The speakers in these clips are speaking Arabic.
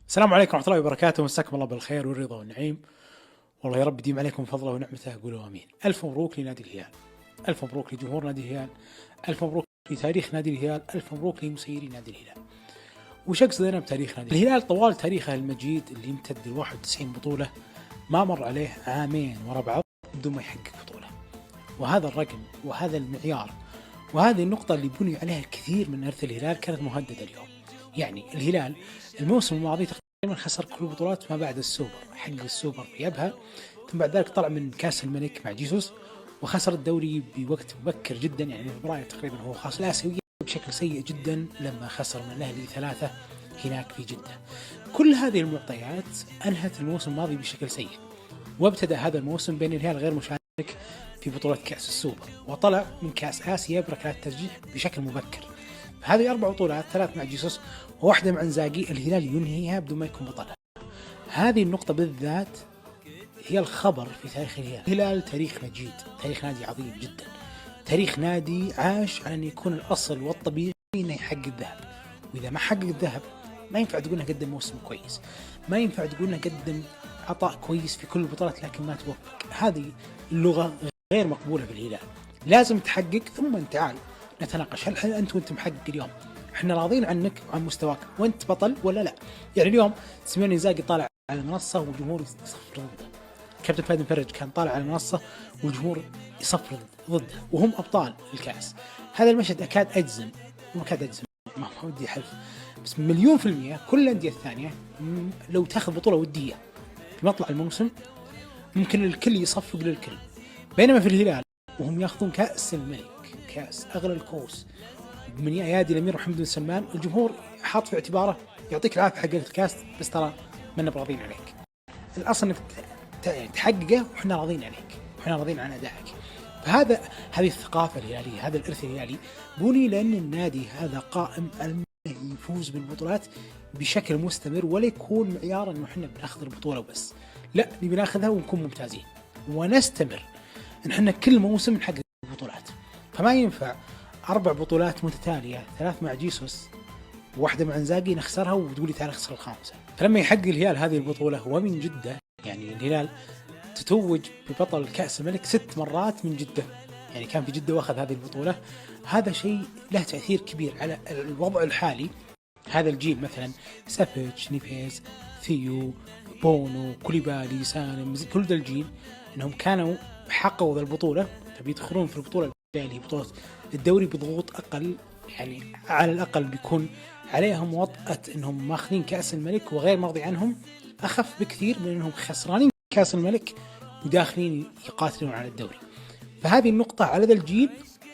السلام عليكم ورحمة الله وبركاته، مساكم الله بالخير والرضا والنعيم. والله يا رب يديم عليكم فضله ونعمته، قولوا امين. الف مبروك لنادي الهلال، الف مبروك لجمهور نادي الهلال، الف مبروك لتاريخ نادي الهلال، الف مبروك لمسيري نادي الهلال. وش اقصد انا بتاريخ نادي الهلال؟ طوال تاريخه المجيد اللي يمتد ل 91 بطولة ما مر عليه عامين ورا بعض بدون ما يحقق بطولة. وهذا الرقم وهذا المعيار وهذه النقطة اللي بني عليها الكثير من إرث الهلال كانت مهددة اليوم. يعني الهلال الموسم الماضي تقريبا خسر كل البطولات ما بعد السوبر، حقق السوبر في يبها، ثم بعد ذلك طلع من كاس الملك مع جيسوس، وخسر الدوري بوقت مبكر جدا، يعني فبراير تقريبا هو خاص الآسيوية بشكل سيء جدا لما خسر من الأهلي 3 هناك في جدة. كل هذه المعطيات أنهت الموسم الماضي بشكل سيء، وابتدأ هذا الموسم بين الهلال غير مشارك في بطولة كأس السوبر، وطلع من كأس آسيا بركلات ترجيح بشكل مبكر. هذه 4 بطولات، 3 مع جيسوس وواحدة مع انزاجي، الهلال ينهيها بدون ما يكون بطلها. هذه النقطة بالذات هي الخبر في تاريخ الهلال. الهلال تاريخ مجيد، تاريخ نادي عظيم جدا، تاريخ نادي عاش على أن يكون الأصل والطبيعي أنه يحقق الذهب، وإذا ما حقق الذهب ما ينفع تقول انه قدم موسم كويس، ما ينفع تقول انه قدم عطاء كويس في كل البطولات لكن ما توفق. هذه اللغة غير مقبولة بالهلال، لازم تحقق ثم تعال نتناقش هل انت وانت محقق اليوم احنا راضين عنك وعن مستواك وانت بطل ولا لا. يعني اليوم سيميوني إنزاغي طالع على المنصة والجمهور يصفر ضده، كابتن فهد فرج كان طالع على المنصة والجمهور يصفر ضده وهم ابطال الكاس. هذا المشهد اكاد اجزم، ما ودي حلف، بس 1,000,000% كل الأندية الثانية لو تاخذ بطولة ودية في مطلع الموسم ممكن الكل يصفق للكل، بينما في الهلال وهم ياخذون كأس الملك، كأس أغلى الكؤوس من أيادي الأمير محمد بن سلمان، الجمهور حاط في اعتباره يعطيك العافية حق الكاس بس ترى ما براضين عليك، الأصل إنك تحققه وإحنا راضين عليك وإحنا راضين عن أدائك. هذه الثقافة الهلالية، هذا الإرث الهلالي بني لأن النادي هذا قائم يفوز بالبطولات بشكل مستمر، ولا يكون معيار انه احنا بناخذ البطوله وبس، لا نبي ناخذها ونكون ممتازين ونستمر ان احنا كل موسم نحقق البطولات. فما ينفع 4 بطولات متتاليه، 3 مع جيسوس وواحده مع انزاجي نخسرها وتقولي تعال نخسر الخامسه. فلما يحقق الهلال هذه البطوله ومن جده، يعني الهلال تتوج ببطل كأس الملك 6 مرات من جدة، يعني كان في جدة واخذ هذه البطولة. هذا شيء له تأثير كبير على الوضع الحالي. هذا الجيل مثلا سافيتش، نيفيز، ثيو، بونو، كوليبالي، سالم، كل ذا الجيل انهم كانوا حققوا ذا البطولة، فبيدخلون في البطولة اللي هي بطولة الدوري بضغوط أقل، يعني على الأقل بيكون عليهم وطأة انهم ماخذين كأس الملك وغير مرضي عنهم، أخف بكثير من انهم خسرانين كأس الملك وداخلين يقاتلون على الدوري. فهذه النقطة على ذا الجيل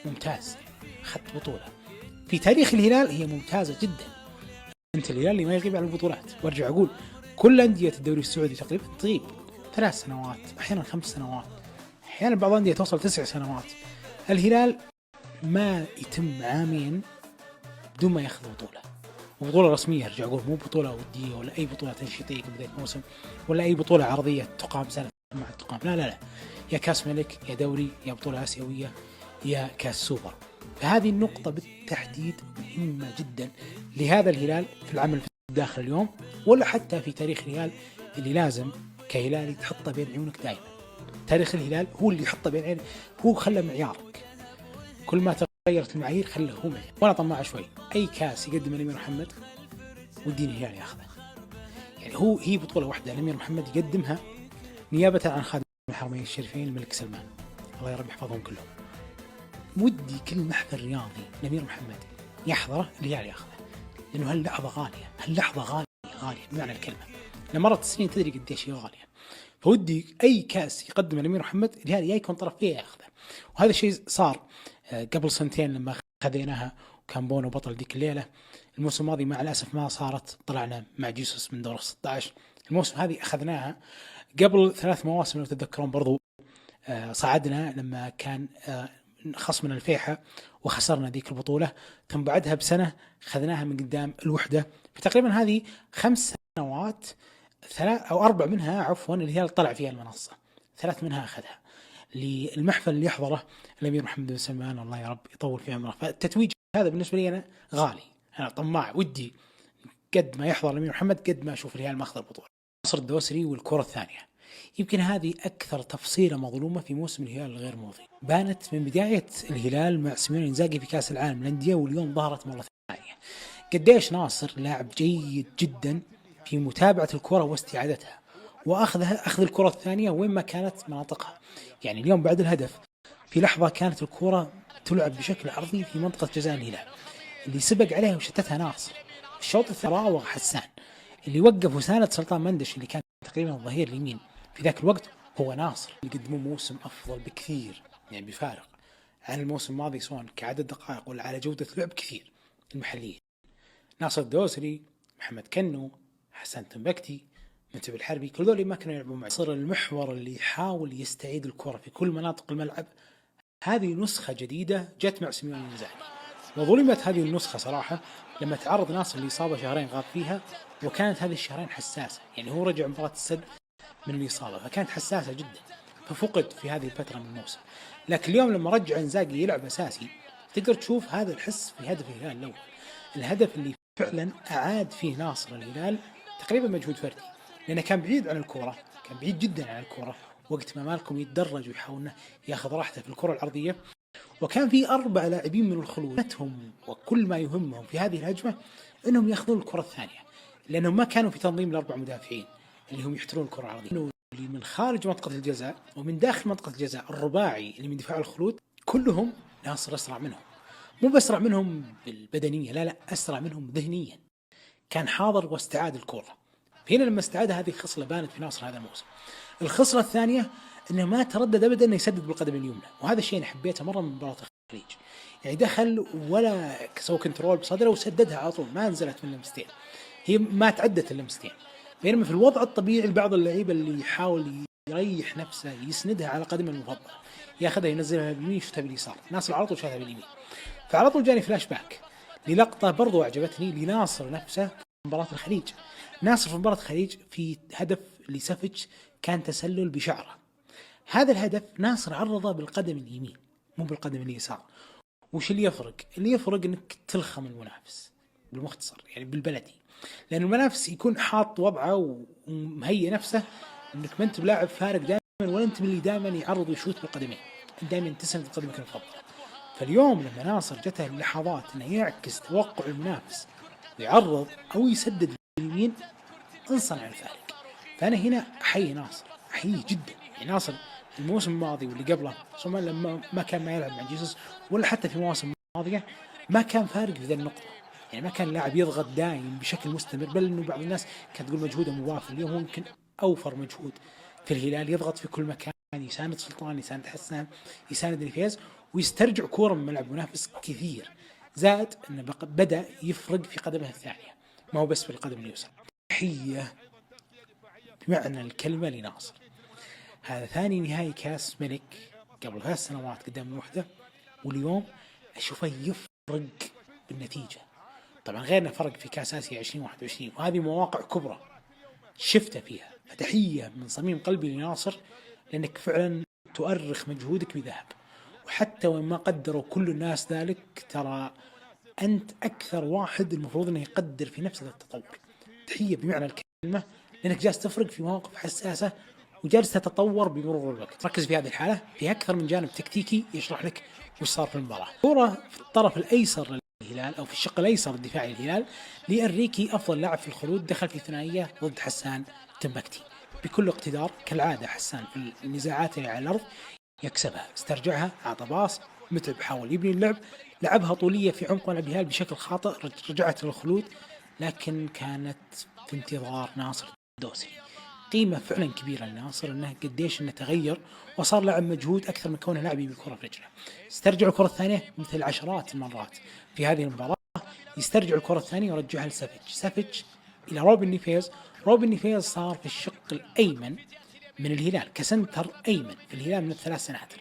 ممتاز، أخذت بطولة في تاريخ الهلال هي ممتازة جدا. أنت الهلال اللي ما يغيب عن البطولات، وارجع أقول كل أندية الدوري السعودي تقريبا تغيب 3 سنوات، أحيانا 5 سنوات، أحيانا بعض الأندية توصل 9 سنوات. الهلال ما يتم عامين بدون ما يأخذ بطولة، وبطولة رسمية. ارجع أقول مو بطولة ودية ولا أي بطولة تنشيطية قبل الموسم ولا أي بطولة عرضية تقام سنة مع التقام، لا، يا كاس ملك يا دوري يا بطولة آسيوية يا كاس سوبر. فهذه النقطة بالتحديد مهمة جدا لهذا الهلال في العمل في الداخل اليوم، ولا حتى في تاريخ الهلال اللي لازم كهلالي تحطه بين عيونك دائما. تاريخ الهلال هو اللي يحطه بين عينك، هو خلى معيارك، كل ما تغيرت المعايير خلى هو معيار. وانا طماع شوي، اي كاس يقدم الامير محمد ودي الهلال ياخذه، يعني هي بطولة واحدة الامير محمد يقدمها نيابة عن خادم الحرمين الشريفين الملك سلمان، الله يا رب يحفظهم كلهم. ودي كل محفل رياضي الأمير محمد يحضره الهلال ياخذه، لأنه هاللحظة غالية، هاللحظة غالية بمعنى الكلمة. لما مرت السنين تدري قديش هي غالية، فودي أي كاس يقدم الأمير محمد الهلال يا يكون طرف فيها ياخذه. وهذا الشيء صار قبل 2 لما خذيناها وكان بونو بطل ديك الليلة. الموسم الماضي مع الأسف ما صارت، طلعنا مع جيسوس من دور 16. الموسم هذه أخذناها قبل 3 مواسم لو تتذكرون برضو، صعدنا لما كان خصمنا الفيحة وخسرنا ذيك البطولة، ثم بعدها بسنة خذناها من قدام الوحدة. فتقريبا هذه 5 سنوات، 3 أو 4 منها عفوا الهلال طلع فيها المنصة، 3 منها أخذها للمحفل اللي يحضره الأمير محمد بن سلمان، الله يا رب يطول في عمره. فالتتويج هذا بالنسبة لي أنا غالي، أنا طماع ودي قد ما يحضر الأمير محمد قد ما أشوف الهلال ماخذ البطولة. ناصر الدوسري والكرة الثانية، يمكن هذه أكثر تفصيلة مظلومة في موسم الهلال الغير ماضي. بانت من بداية الهلال مع سيميوني إنزاغي في كأس العالم للأندية، واليوم ظهرت مرة ثانية. قديش ناصر لاعب جيد جدا في متابعة الكرة واستعادتها وأخذ الكرة الثانية وين ما كانت مناطقها. يعني اليوم بعد الهدف في لحظة كانت الكرة تلعب بشكل عرضي في منطقة جزاء الهلال، اللي سبق عليها وشتتها ناصر. الشوط الثاني راوغ حسان، اللي وقف وساند سلطان مندش اللي كان تقريبا الظهير اليمين في ذاك الوقت هو ناصر. اللي قدموا موسم أفضل بكثير يعني بفارق عن الموسم الماضي، سواء كعدد دقائق ولا على جودة لعب كثير المحليين. ناصر الدوسري، محمد كنو، حسن تنبكتي، متعب الحربي، كل ذول ما كانوا يلعبون معي. صار المحور اللي يحاول يستعيد الكرة في كل مناطق الملعب. هذه نسخة جديدة جت مع سيميوني إنزاغي، وظلمت هذه النسخة صراحة لما تعرض ناصر لإصابة شهرين غاب فيها، وكانت هذه الشهرين حساسة. يعني هو رجع مباراة السد من الإصابة فكانت حساسة جدا، ففقد في هذه الفترة من الموسم. لكن اليوم لما رجع إنزاغي يلعب أساسي تقدر تشوف هذا الحس في هدف الهلال الأول، الهدف اللي فعلا أعاد فيه ناصر الهلال تقريبا مجهود فردي، لأنه كان بعيد عن الكرة، كان بعيد جدا عن الكرة وقت ما مالكم يتدرج ويحاول ياخذ راحته في الكرة العرضية. وكان في 4 لاعبين من الخلود وكل ما يهمهم في هذه الهجمة انهم ياخذون الكرة الثانية، لانهم ما كانوا في تنظيم ال4 مدافعين اللي هم يحترون الكرة العرضية. اللي من خارج منطقة الجزاء ومن داخل منطقة الجزاء الرباعي اللي من دفاع الخلود كلهم ناصر اسرع منهم، مو بأسرع منهم بالبدنية، لا أسرع منهم ذهنيا. كان حاضر واستعاد الكرة. هنا لما استعاد هذه الخصلة بانت في ناصر هذا الموسم. الخصلة الثانية انه ما تردد ابدا انه يسدد بالقدم اليمنى، وهذا الشيء انا حبيته مره من مباراه الخليج. يعني دخل ولا سوى كنترول بصدره وسددها على طول، ما نزلت من لمستين، هي ما تعدت اللمستين. بينما في الوضع الطبيعي بعض اللعيبه اللي يحاول يريح نفسه يسندها على قدمه المفضله، ياخذها ينزلها باليمين يشوتها باليسار. ناصر على طول شاتها باليمين، فعلى طول جاني فلاش باك للقطه برضو اعجبتني لناصر نفسه في مباراه الخليج. ناصر في مباراه الخليج في هدف لسافيتش كان تسلل بشعره، هذا الهدف ناصر عرضه بالقدم اليمين مو بالقدم اليسار. وش اللي يفرق؟ اللي يفرق انك تلخم المنافس بالمختصر، يعني بالبلدي، لأن المنافس يكون حاط وضعه ومهيئ نفسه انك ما انت بلاعب فارق دائما، ولا انت اللي دائما يعرض ويشوت بالقدمين، دائما تسند قدمك المفضله. فاليوم لما ناصر جته اللحظات انه يعكس توقع المنافس ويعرض او يسدد باليمين انصنع الفارق. فانا هنا احيي ناصر، احييه جدا. يعني ناصر الموسم الماضي واللي قبله ثم لما ما كان ما يلعب مع جيسوس، ولا حتى في مواسم ماضيه ما كان فارق في ذا النقطه. يعني ما كان لاعب يضغط دائم بشكل مستمر، بل انه بعض الناس كانت تقول مجهوده موافر. اليوم ممكن اوفر مجهود في الهلال، يضغط في كل مكان، يساند سلطان، يساند حسان، يساند نيفيز، ويسترجع كوره من ملعب منافس كثير. زاد انه بدا يفرق في قدمه الثانيه، ما هو بس في القدم اليسرى. تحيه بمعنى الكلمه لناصر. هذا ثاني نهائي كاس ملك قبل 3 سنوات قدام الوحدة، واليوم أشوفه يفرق بالنتيجة. طبعا غيرنا فرق في كاس آسيا 2021، وهذه مواقع كبرى شفته فيها. فتحية من صميم قلبي لناصر، لأنك فعلا تؤرخ مجهودك بذهب، وحتى وإن ما قدروا كل الناس ذلك ترى أنت أكثر واحد المفروض أنه يقدر في نفسه التطور. تحية بمعنى الكلمة، لأنك جالس تفرق في مواقف حساسة وجالس تتطور بمرور الوقت. ركز في هذه الحالة في أكثر من جانب تكتيكي يشرح لك وش صار في المباراة. كرة في الطرف الأيسر للهلال أو في الشق الأيسر الدفاعي للهلال لأنريكي، أفضل لاعب في الخلود، دخل في ثنائية ضد حسان تنبكتي بكل اقتدار. كالعادة حسان في النزاعات اللي على الأرض يكسبها، استرجعها، أعطى باص، متعب حاول يبني اللعب، لعبها طولية في عمق ملعب الهلال بشكل خاطئ، رجعت للخلود، لكن كانت في انتظار ناصر الدوسري. قيمة فعلا كبيرة لناصر انه قديش انه تغير وصار لاعب مجهود اكثر من كونه لاعب بالكرة في رجله. استرجع الكرة الثانية مثل عشرات المرات في هذه المباراة، يسترجع الكرة الثانية ورجعها لسافيتش الى روبن نيفيز. روبن نيفيز صار في الشق الايمن من الهلال كسنتر ايمن في الهلال من 3 سنوات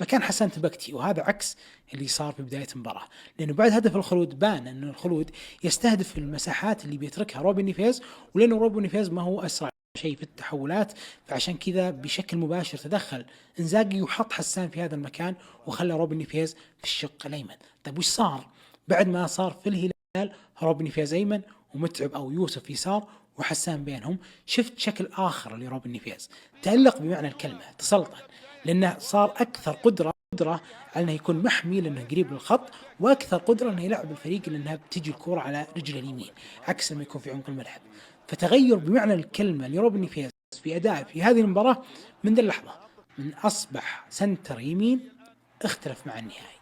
مكان حسن تنبكتي، وهذا عكس اللي صار في بداية المباراة، لأنه بعد هدف الخلود بان أن الخلود يستهدف المساحات اللي بيتركها روبن نيفيز، ولأنه روبن نيفيز ما هو أسرع شيء في التحولات، فعشان كذا بشكل مباشر تدخل إنزاغي وحط حسان في هذا المكان وخلى روبن نيفيز في الشق الأيمن. طيب وش صار بعد ما صار في الهلال روبن نيفيز أيمن ومتعب أو يوسف يسار وحسان بينهم، شفت شكل آخر لروبن نيفيز، تألق بمعنى الكلمة، تسلطن، لأنه صار أكثر قدرة على أنه يكون محمي لأنه قريب للخط، وأكثر قدرة أنه يلعب الفريق لأنها بتجي الكرة على رجله اليمين عكس لما يكون في عمق الملعب. فتغير بمعنى الكلمة لروبن نيفيز في أداء في هذه المباراة من ذي اللحظة، من أصبح سنتر يمين اختلف مع النهائي.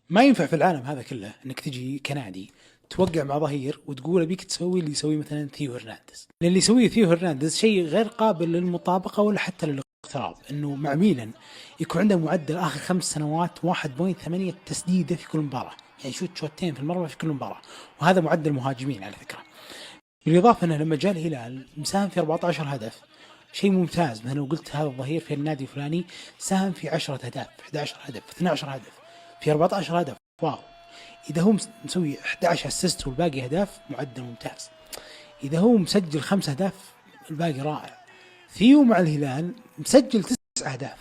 ما ينفع في العالم هذا كله انك تجي كنادي توقع مع ظهير وتقول ابيك تسوي اللي يسويه مثلا ثيو هرنانديز، لان اللي يسويه ثيو هرنانديز شيء غير قابل للمطابقه ولا حتى للاقتراب. انه مع ميلان يكون عنده معدل اخر 5 سنوات 1.8 تسديده في كل مباراه، يعني شوتين في المرمى في كل مباراه، وهذا معدل مهاجمين على فكره. بالاضافه انه لما جاء الهلال مساهم في 14 هدف، شيء ممتاز. مثلا لو قلت هذا الظهير في النادي الفلاني ساهم في 10 أهداف، 11 هدف، 12 هدف، في 14 هدف، واو. إذا هو مسوي 11 اسيست والباقي أهداف معدل ممتاز. إذا هو مسجل 5 أهداف الباقي رائع. ثيو مع الهلال مسجل 9 أهداف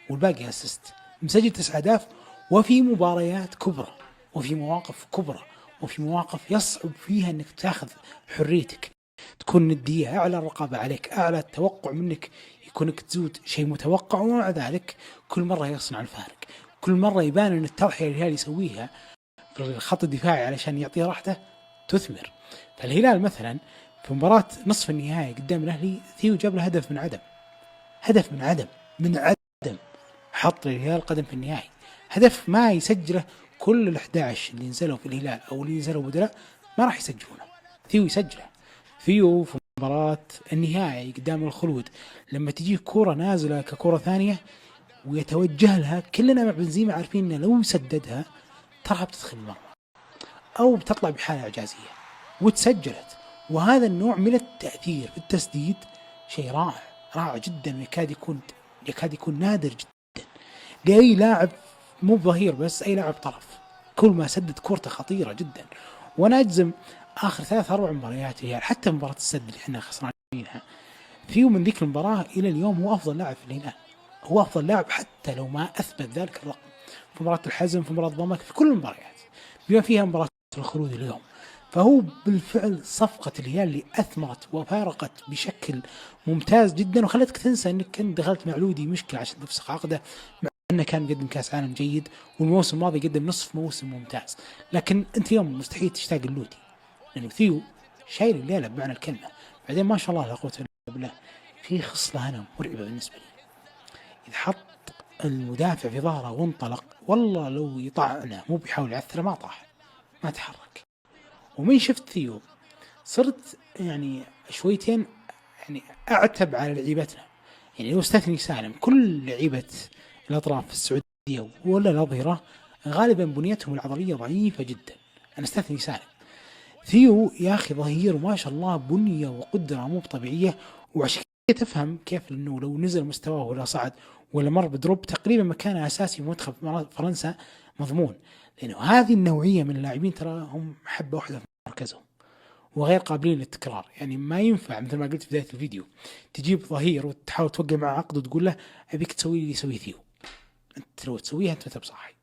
والباقي اسيست، مسجل 9 أهداف وفي مباريات كبرى وفي مواقف كبرى وفي مواقف يصعب فيها أنك تأخذ حريتك، تكون ندية، أعلى الرقابة عليك، أعلى التوقع منك يكونك تزود شيء متوقع، ومع ذلك كل مرة يصنع الفارق. كل مرة يبان أن التضحية اللي الهلال يسويها في الخط الدفاعي علشان يعطيه راحته تثمر. فالهلال مثلا في مباراة نصف النهائي قدام الأهلي ثيو جاب له هدف من عدم، هدف من عدم، من عدم حط الهلال قدم في النهائي، هدف ما يسجله كل ال11 اللي نزلوا في الهلال أو اللي نزلوا بدلاء ما راح يسجلونه، ثيو يسجله. ثيو في مباراة النهائي قدام الخلود لما تجيه كرة نازلة ككرة ثانية ويتوجه لها، كلنا مع بنزيما عارفين إنه لو سددها ترى بتدخل المرمى أو بتطلع بحالة إعجازية، وتسجلت. وهذا النوع من التأثير في التسديد شيء رائع، رائع جدا، يكاد يكون نادر جدا لأي لاعب، مو ظهير بس، أي لاعب طرف كل ما سدد كورته خطيرة جدا. وأنا أجزم آخر 3-4 مباريات هي حتى مباراة السد اللي احنا خسرانينها فيه من ذيك المباراة إلى اليوم هو أفضل لاعب في الهلال، هو أفضل لاعب حتى لو ما أثبت ذلك الرقم في مباراة الحزم، في مباراة ضمك، في كل المباريات بما فيها مباراة الخلود اليوم. فهو بالفعل صفقة الهلال اللي أثمرت وفارقت بشكل ممتاز جدا، وخلتك تنسى أنك كنت دخلت مع لودي مشكلة عشان تفسخ عقده، مع أنه كان قدم كاس عالم جيد والموسم الماضي قدم نصف موسم ممتاز. لكن أنت يوم مستحيل تشتاق اللودي لأنه ثيو شايل الليلة بمعنى الكلمة. بعدين ما شاء الله لا قوة إلا بالله في خصلة هنا مرعبة بالنسبة لي، إذا حط المدافع في ظهره وانطلق والله لو يطعنه مو بيحاول يعثره ما طاح، ما تحرك. ومن شفت ثيو صرت يعني شويتين يعني أعتب على لعيبتنا، يعني لو استثني سالم كل لعيبة الأطراف في السعودية ولا الأظهرة غالبا بنيتهم العضلية ضعيفة جدا، أنا استثني سالم. ثيو يا أخي ظهير ما شاء الله بنية وقدرة مو طبيعية، وعشان كده تفهم كيف إنه لو نزل مستواه ولا صعد ولا مر بدروب تقريبا مكانه أساسي في منتخب فرنسا مضمون، لأنه هذه النوعية من اللاعبين ترى هم حبة واحدة في مركزهم وغير قابلين للتكرار. يعني ما ينفع مثل ما قلت في بداية الفيديو تجيب ظهير وتحاول توقع معه عقد وتقول له أبيك تسوي لي يسوي ثيو، أنت لو تسويها أنت بصحي.